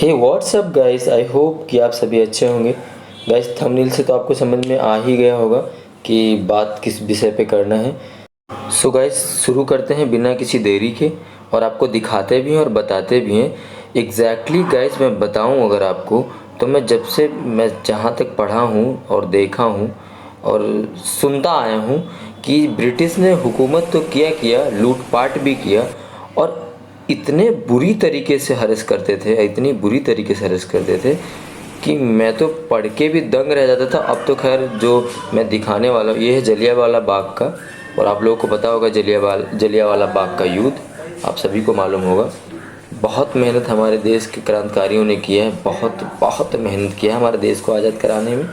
Hey what's up guys, I hope कि आप सभी अच्छे होंगे। गाइस थंबनेल से तो आपको समझ में आ ही गया होगा कि बात किस विषय पे करना है। सो गाइस शुरू करते हैं बिना किसी देरी के, और आपको दिखाते भी हैं और बताते भी हैं। एग्जैक्टली गाइस मैं बताऊं अगर आपको, तो मैं जहाँ तक पढ़ा हूँ और देखा हूँ और सुनता आया हूँ कि ब्रिटिश ने हुकूमत तो किया लूटपाट भी किया, और इतने बुरी तरीके से हरेस करते थे, इतनी बुरी तरीके से हरेस करते थे कि मैं तो पढ़ के भी दंग रह जाता था। अब तो खैर जो मैं दिखाने वाला हूँ ये है जलियांवाला बाग का, और आप लोगों को पता होगा जलियांवाला बाग का युद्ध आप सभी को मालूम होगा। बहुत मेहनत हमारे देश के क्रांतिकारियों ने किया है, बहुत बहुत मेहनत किया है हमारे देश को आज़ाद कराने में,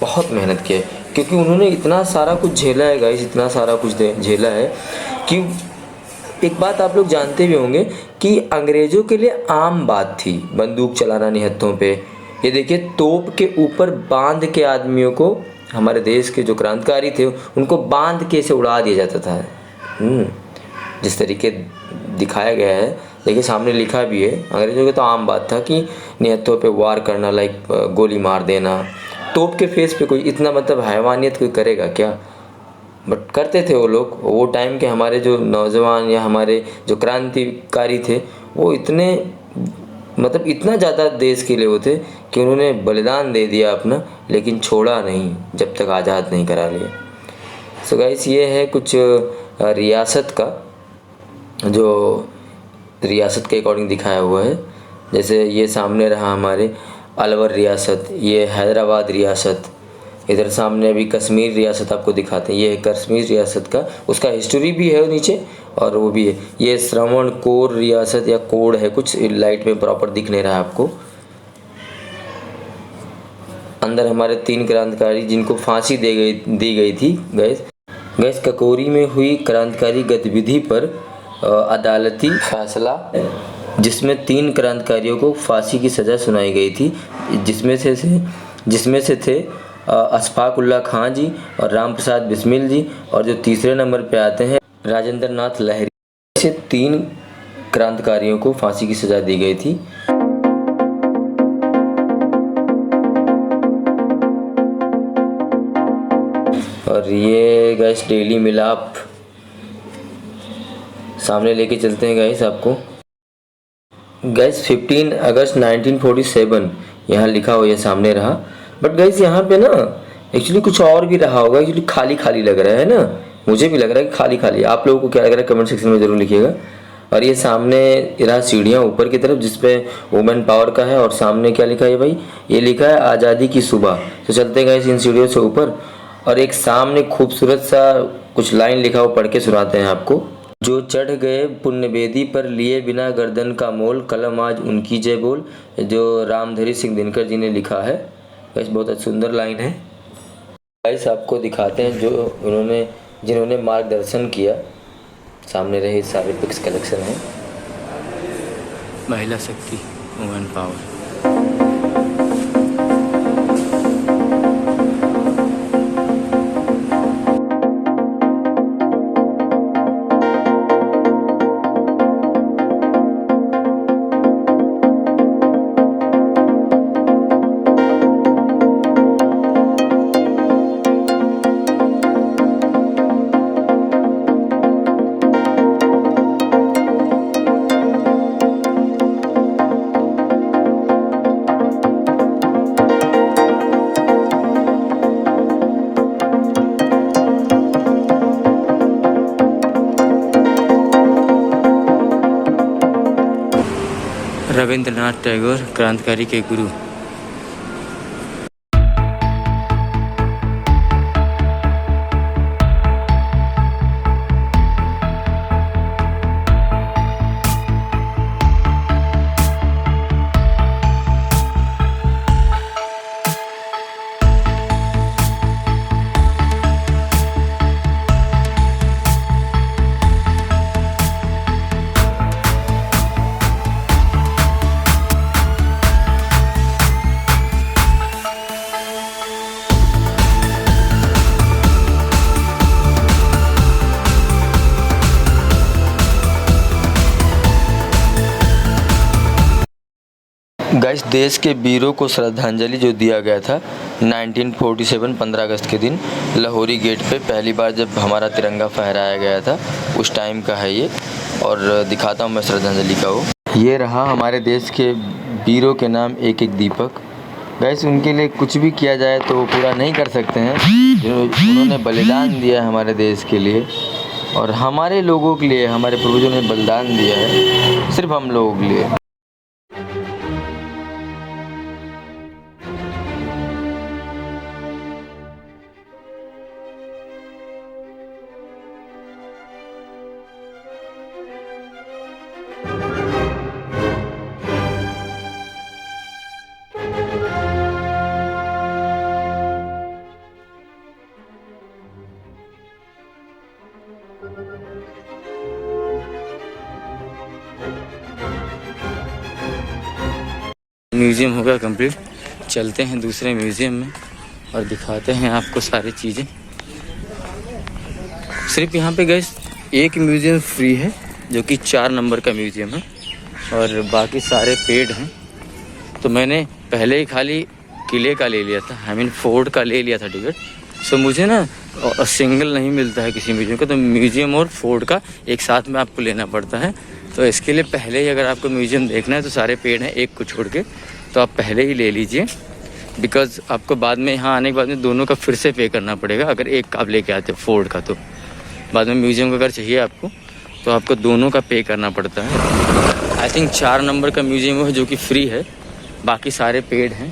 बहुत मेहनत किया है। क्योंकि उन्होंने इतना सारा कुछ झेला है गाइस, इतना सारा कुछ झेला है कि एक बात आप लोग जानते भी होंगे कि अंग्रेज़ों के लिए आम बात थी बंदूक चलाना निहत्थों पे। ये देखिए तोप के ऊपर बांध के आदमियों को, हमारे देश के जो क्रांतिकारी थे उनको बांध के इसे उड़ा दिया जाता था। जिस तरीके दिखाया गया है, देखिए सामने लिखा भी है, अंग्रेज़ों की तो आम बात था कि निहत्थों पे वार करना, लाइक गोली मार देना तोप के फेस पे। कोई इतना मतलब हैवानियत कोई करेगा क्या, बट करते थे वो लोग। वो टाइम के हमारे जो नौजवान या हमारे जो क्रांतिकारी थे वो इतने मतलब इतना ज़्यादा देश के लिए वो थे कि उन्होंने बलिदान दे दिया अपना, लेकिन छोड़ा नहीं जब तक आज़ाद नहीं करा लिया। सो गाइस ये है कुछ रियासत का, जो रियासत के अकॉर्डिंग दिखाया हुआ है। जैसे ये सामने रहा हमारे अलवर रियासत, ये हैदराबाद रियासत, इधर सामने अभी कश्मीर रियासत आपको दिखाते हैं, ये है कश्मीर रियासत का, उसका हिस्ट्री भी है नीचे और वो भी है। ये श्रवणकोर रियासत या कोड है, कुछ लाइट में प्रॉपर दिख नहीं रहा है आपको। अंदर हमारे 3 क्रांतिकारी जिनको फांसी दी गई थी। गैस ककोरी में हुई क्रांतिकारी गतिविधि पर अदालती फैसला जिसमें 3 क्रांतिकारियों को फांसी की सज़ा सुनाई गई थी, जिसमें से थे अशफाक उल्लाह खां जी और राम प्रसाद बिस्मिल जी, और जो तीसरे नंबर पे आते हैं राजेंद्र नाथ लहरी। से 3 क्रांतिकारियों को फांसी की सज़ा दी गई थी। और ये गैस डेली मिलाप सामने लेके चलते हैं गैस आपको। गैस 15 अगस्त 1947 यहाँ लिखा हुआ, ये सामने रहा। बट गैस यहाँ पे ना एक्चुअली कुछ और भी रहा होगा, एक्चुअली खाली खाली लग रहा है ना, मुझे भी लग रहा है कि खाली खाली। आप लोगों को क्या लग रहा है कमेंट सेक्शन में ज़रूर लिखिएगा। और ये सामने रहा सीढ़ियाँ ऊपर की तरफ जिसपे वुमेन पावर का है, और सामने क्या लिखा है भाई, ये लिखा है आज़ादी की सुबह। तो चलते गए इन सीढ़ियों से ऊपर, और एक सामने खूबसूरत सा कुछ लाइन लिखा हुआ पढ़ के सुनाते हैं आपको। जो चढ़ गए पुण्यवेदी पर लिए बिना गर्दन का मोल, कलम आज उनकी जय बोल, जो रामधारी सिंह दिनकर जी ने लिखा है। वैसे बहुत सुंदर लाइन है। गाइस आपको दिखाते हैं जिन्होंने मार्गदर्शन किया। सामने रहे सारे पिक्स कलेक्शन है। महिला शक्ति, वुमेन पावर। रविंद्रनाथ टैगोर, क्रांतिकारी के गुरु। गाइस देश के वीरों को श्रद्धांजलि जो दिया गया था 1947 15 अगस्त के दिन लाहौरी गेट पे पहली बार जब हमारा तिरंगा फहराया गया था, उस टाइम का है ये। और दिखाता हूँ मैं श्रद्धांजलि का वो। ये रहा हमारे देश के वीरों के नाम एक एक दीपक। गाइस उनके लिए कुछ भी किया जाए तो वो पूरा नहीं कर सकते हैं, जो उन्होंने बलिदान दिया है हमारे देश के लिए और हमारे लोगों के लिए। हमारे पूर्वजों ने बलिदान दिया है सिर्फ हम लोगों के लिए। म्यूज़ियम हो गया कंप्लीट। चलते हैं दूसरे म्यूज़ियम में और दिखाते हैं आपको सारी चीज़ें। सिर्फ यहाँ पे गैस एक म्यूज़ियम फ्री है जो कि 4 नंबर का म्यूज़ियम है और बाकी सारे पेड हैं। तो मैंने पहले ही खाली किले का ले लिया था, फोर्ट का ले लिया था टिकट। सो मुझे ना सिंगल नहीं मिलता है किसी म्यूज़ियम का, तो म्यूज़ियम और फोर्ट का एक साथ में आपको लेना पड़ता है। तो इसके लिए पहले ही अगर आपको म्यूज़ियम देखना है तो सारे पेड़ हैं एक को छोड़ के, तो आप पहले ही ले लीजिए। बिकॉज़ आपको बाद में यहाँ आने के बाद में दोनों का फिर से पे करना पड़ेगा। अगर एक आप लेके आते हो फोर्ट का, तो बाद में म्यूज़ियम का अगर चाहिए आपको तो आपको दोनों का पे करना पड़ता है। आई थिंक 4 नंबर का म्यूज़ियम है जो कि फ्री है, बाकी सारे पेड हैं।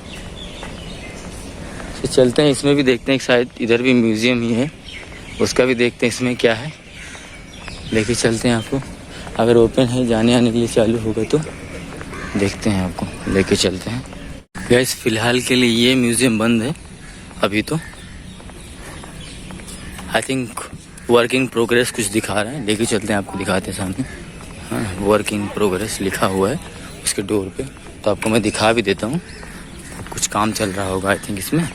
तो चलते हैं, इसमें भी देखते हैं। शायद इधर भी म्यूज़ियम ही है, उसका भी देखते हैं इसमें क्या है। लेके चलते हैं आपको, अगर ओपन है जाने आने के लिए चालू होगा तो देखते हैं, आपको लेके चलते हैं। गाइस फ़िलहाल के लिए ये म्यूज़ियम बंद है अभी तो। I think work in progress कुछ दिखा रहा है, लेके चलते हैं, आपको दिखाते हैं सामने। हाँ, वर्क इन प्रोग्रेस लिखा हुआ है उसके डोर पे, तो आपको मैं दिखा भी देता हूँ। कुछ काम चल रहा होगा आई थिंक इसमें,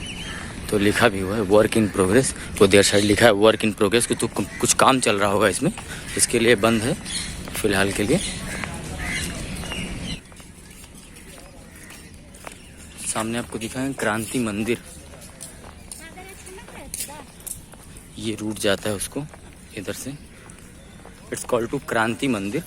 तो लिखा भी हुआ है वर्क इन प्रोग्रेस। तो देयर साइड लिखा है वर्क इन प्रोग्रेस, तो कुछ काम चल रहा होगा इसमें, इसके लिए बंद है फ़िलहाल के लिए। सामने आपको दिखाएं क्रांति मंदिर, ये रूट जाता है उसको इधर से। इट्स कॉल्ड टू क्रांति मंदिर।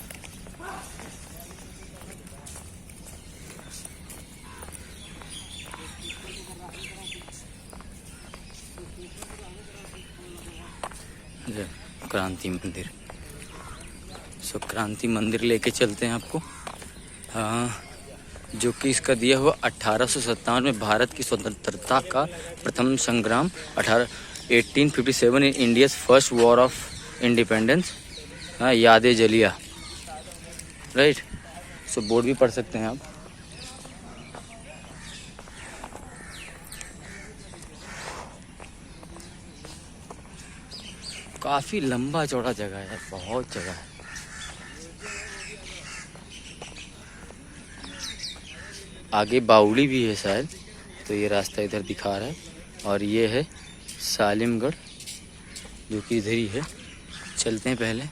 क्रांति मंदिर, सो क्रांति मंदिर लेके चलते हैं आपको। हाँ, जो कि इसका दिया हुआ 1857 में भारत की स्वतंत्रता का प्रथम संग्राम, 1857 in India's first war of independence. हाँ, यादें जलिया, राइट। सो बोर्ड भी पढ़ सकते हैं आप। काफ़ी लंबा चौड़ा जगह है, बहुत जगह है। आगे बावड़ी भी है शायद, तो ये रास्ता इधर दिखा रहा है। और ये है सालिमगढ़ जो कि इधर ही है। चलते हैं पहले।